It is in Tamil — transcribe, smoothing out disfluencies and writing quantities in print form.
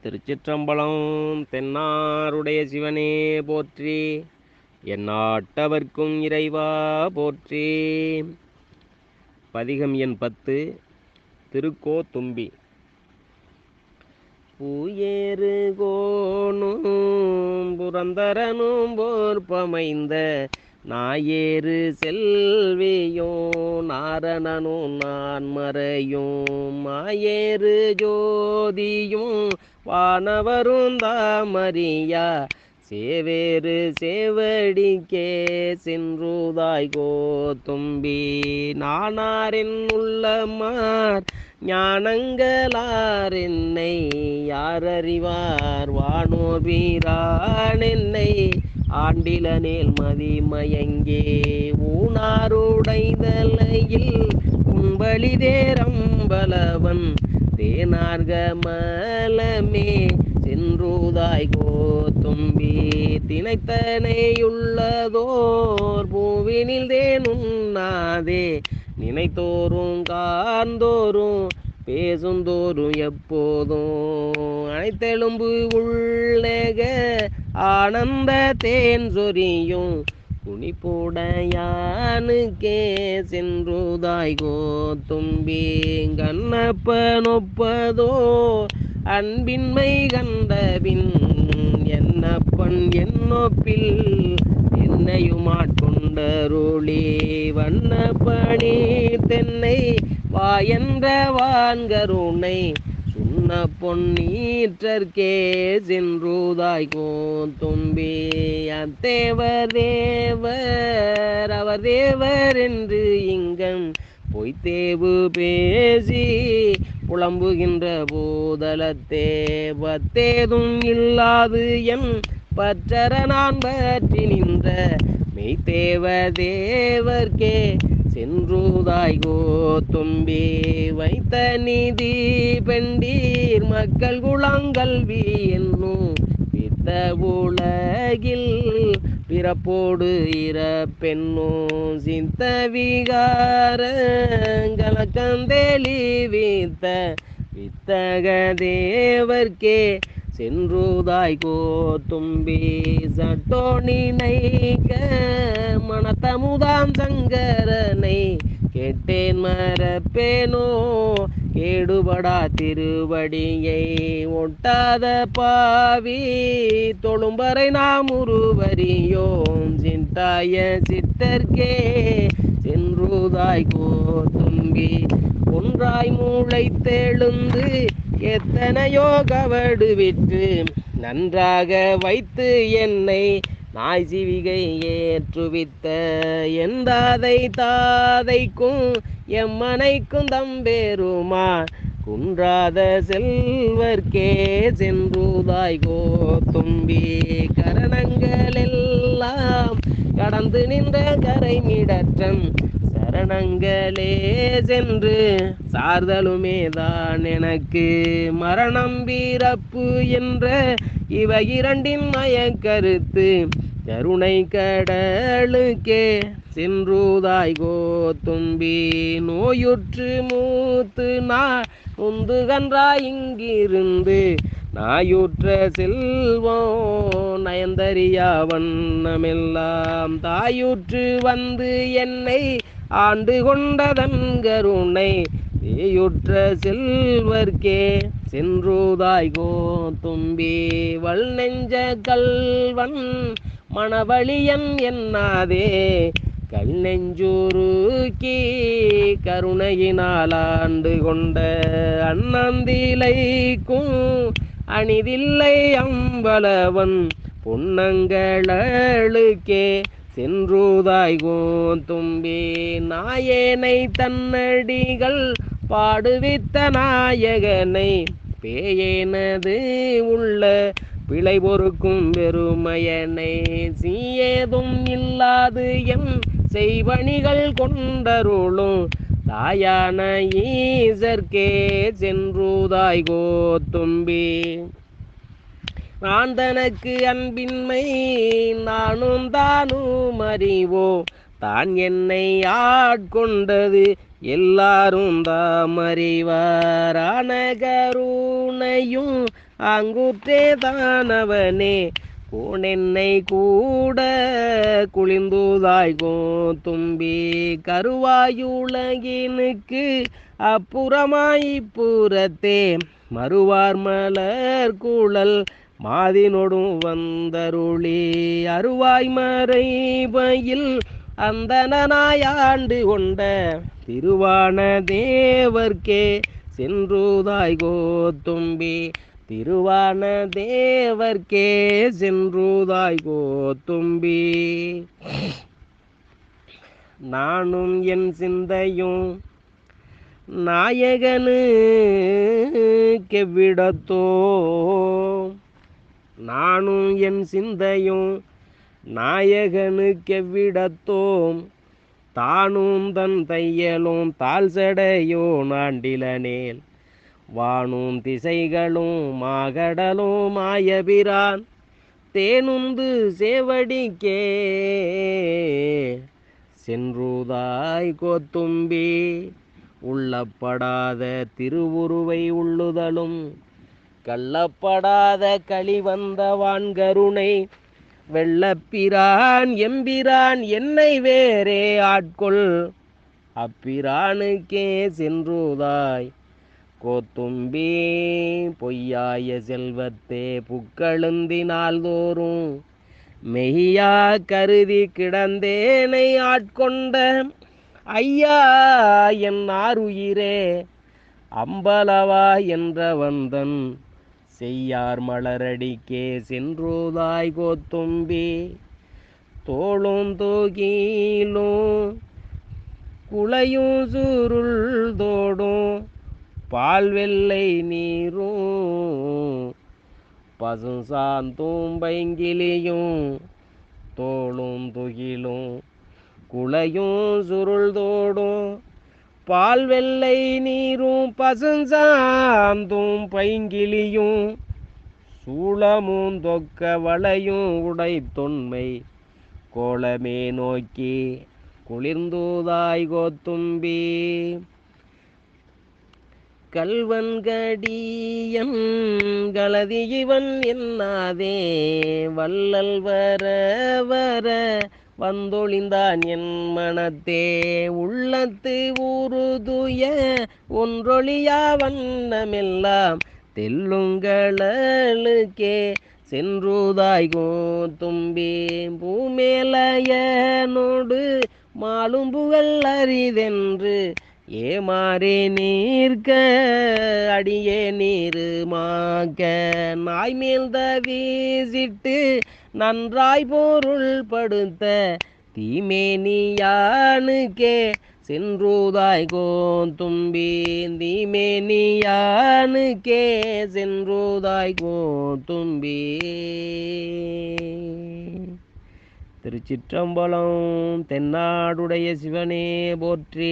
திருச்சிற்றம்பலம். தென்னாருடைய சிவனே போற்றி, எந்நாட்டவர்க்கும் இறைவா போற்றி. பதிகம் எண் 10. திருக்கோத்தும்பி. பூயேறு கோணும் புரந்தரனும் போர்ப்பமைந்த நாயேறு செல்வியும் நாரணனும் நான் மறையும் மாயேறு ஜோதியும் வானவரும் தாமறியா சேவேறு சேவடிக்கே சென்றுதாய் கோத்தும்பி. நானாரின் உள்ளமார் ஞானங்களார் என்னை யாரறிவார் வானோர் வீரான் என்னை ஆண்டிலனேல் மதிமயங்கே ஊனாருடைதலையில் உம்பளிதேரம்பலவன் தேனார்கமலமே சென்றுதாய் கோத்தும்பி. தினைத்தனையுள்ளதோர் பூவினில் தேனுண்ணாதே நினைத்தோறும் கார்ந்தோறும் பேசுந்தோறும் எப்போதும் அனைத்தெலும்பு உள்ளக ஆனந்த தேன் சொரியும் குனிப்புடையானுக்கே சென்றுதாய் கோத்தும்பி. கண்ணப்பனொப்பதோ அன்பின்மை கண்டபின் என்னப்பன் என்னொப்பில் என்னையுமாட்கொண்டருளி வண்ணப்பணி தென்னை வாயென்ற வான்கருணை சுண்ண பொன்னீற்றற்கே சென்றுதாய் கோத்தும்பி. அத்தேவர் தேவர் அவர் தேவர் என்று இங்கன் பொய்த்தேவு பேசி புலம்புகின்ற போதலத்தே பத்தேதும் இல்லாது என் பற்றற நான் பற்றி நின்ற மெய்த்தேவ தேவர்க்கே சென்றுதாய் கோத்தும்பி. வைத்த நீதி பெண்டீர் மக்கள் குளங்கல்வி என்னும் வித்த உலகில் பிறப்போடு இறப்பென்னும் சித்த விகாரங்கலக்கந்தெளிவித்த வித்தக தேவர்க்கே சென்றுதாய் கோத்தும்பி. சட்டோ நினைக்க மனத்தமுதாம் சங்கரனை கேட்டேன் மறப்பேனோ கேடுபடா திருவடியை ஒட்டாத பாவி தொழும்பறை நாம் உருவறியோம் சிந்தாய சித்தர்க்கே சென்றுதாய் கோத்தும்பி. ஒன்றாய் மூளைத்தெழுந்து எத்தனையோ கவடு விற்று நன்றாக வைத்து என்னை நாய் சிவிகை ஏற்றுவித்த எந்தாதை தாதைக்கும் எம்மனைக்கும் தம்பேருமா குன்றாத செல்வர்க்கே சென்றுதாய் கோத்தும்பி. கரணங்கள் எல்லாம் கடந்து நின்ற கரைமிடற்றன் சரணங்களே சென்று சார்தலுமேதான் எனக்கு மரணம் பிறப்பு என்ற இவை இரண்டின் மயக்கருத்து கருணை கடலுக்கே சென்றுதாய் கோத்தும்பி. நோயுற்று மூத்து நொந்து கன்றாய் இங்கிருந்து நாயுற்ற செல்வம் நயந்தறியா வண்ணமெல்லாம் தாயுற்று வந்து என்னை ஆண்டு கொண்டதன் கருணை தேயுற்ற செல்வர்க்கே சென்றுதாய் கோத்தும்பி. வல் நெஞ்ச கல்வன் மணவழியன் என்னாதே கல் நெஞ்சுருக்கி கருணையினால் ஆண்டு கொண்ட அண்ணந்திலைக்கும் அணிதில்லை அம்பலவன் பொன்னங்களுக்கே சென்றுதாய் கோத்தும்பி. நாயேனை தன்னடிகள் பாடுவித்த நாயகனை பேயேனது உள்ள பிழை பொறுக்கும் பெருமையனை சீயேதும் இல்லாது என் செய்வணிகள் கொண்டருளும் தாயான ஈசர்க்கே சென்றுதாய் கோத்தும்பி. நான் தனக்கு அன்பின்மை நானும் தானும் அறிவோ தான் என்னை ஆட்கொண்டது எல்லாரும் தாம் அறிவாரான கருணையும் அங்குற்றே தானவனே கோனென்னை கூட குளிந்துதாய் கோத்தும்பி கருவாயுலகினுக்கு அப்புறமாய்ப்புறத்தே மறுவார் மலர் கூழல் மாதினொடும் வந்தருளி அருவாய் மறைபயில் அந்தனாயாண்டு கொண்ட திருவான தேவர்க்கே சென்றுதாய் கோத்தும்பி திருவான தேவர்க்கே சென்றுதாய் கோத்தும்பி நானும் என் சிந்தையும் நாயகனு கெவ்விடத்தோ நானும் என் சிந்தையும் நாயகனு கெவ்விடத்தோம் தானும் தன் தையலும் தாழ் சடையோ நாண்டிலனேல் வானும் திசைகளும் மாகடலும் மாயபிரான் தேனுந்து சேவடிக்கே சென்றுதாய் கோத்தும்பி உள்ளப்படாத திருவுருவை உள்ளுதலும் கள்ளப்படாத களிவந்த வான்கருணை வெள்ளப்பிரான் எம்பிரான் என்னை வேறே ஆட்கொள் அப்பிரானுக்கே சென்றுதாய் கோத்தும்பி பொய்யாய செல்வத்தே புக்கழுந்தினால் தோறும் மெய்யா கருதி கிடந்தேனை ஆட்கொண்ட ஐயா என் ஆருயிரே அம்பலவா என்ற வந்தன் செய்யார் மலரடிக்கே சென்றுதாய் கோத்தும்பி தோளும் தூகிலும் குளையும் சுருள் தோடும் பால் வெள்ளை நீரும் பசும் சாந்தும் பைங்கிலியும் தோளும் துகிலும் குளையும் சுருள் தோடும் பால் வெள்ளை நீரும் பசுஞ்சாந்தும் பைங்கிலியும் சூளமும் தொக்க வளையும் உடை தொன்மை கோலமே நோக்கி குளிர்ந்தூதாய் கோத்தும்பி கல்வன்கடியன் கலதி இவன் என்னாதே வள்ளல் வர வர வந்தொழிந்தான் என் மனத்தே உள்ளத்து ஊறுதுய ஒன்றொழியா வண்ணமெல்லாம் தெல்லுங்களலுக்கே சென்றுதாய் கோத்தும்பி பூமேலயனோடு மாலும் புகழ் அரிதென்று ஏமாறே நீர்க்க அடியே நீருமாக்க நாய்மேல் வீசிட்டு நன்றாய் பொருள் படுத்த தீமேனியானுக்கே சென்றுதாய் கோத்தும்பி தீமேனியானுக்கே சென்றுதாய் கோத்தும்பி. திருச்சிற்றம்பலம். தென்னாடுடைய சிவனே போற்றி.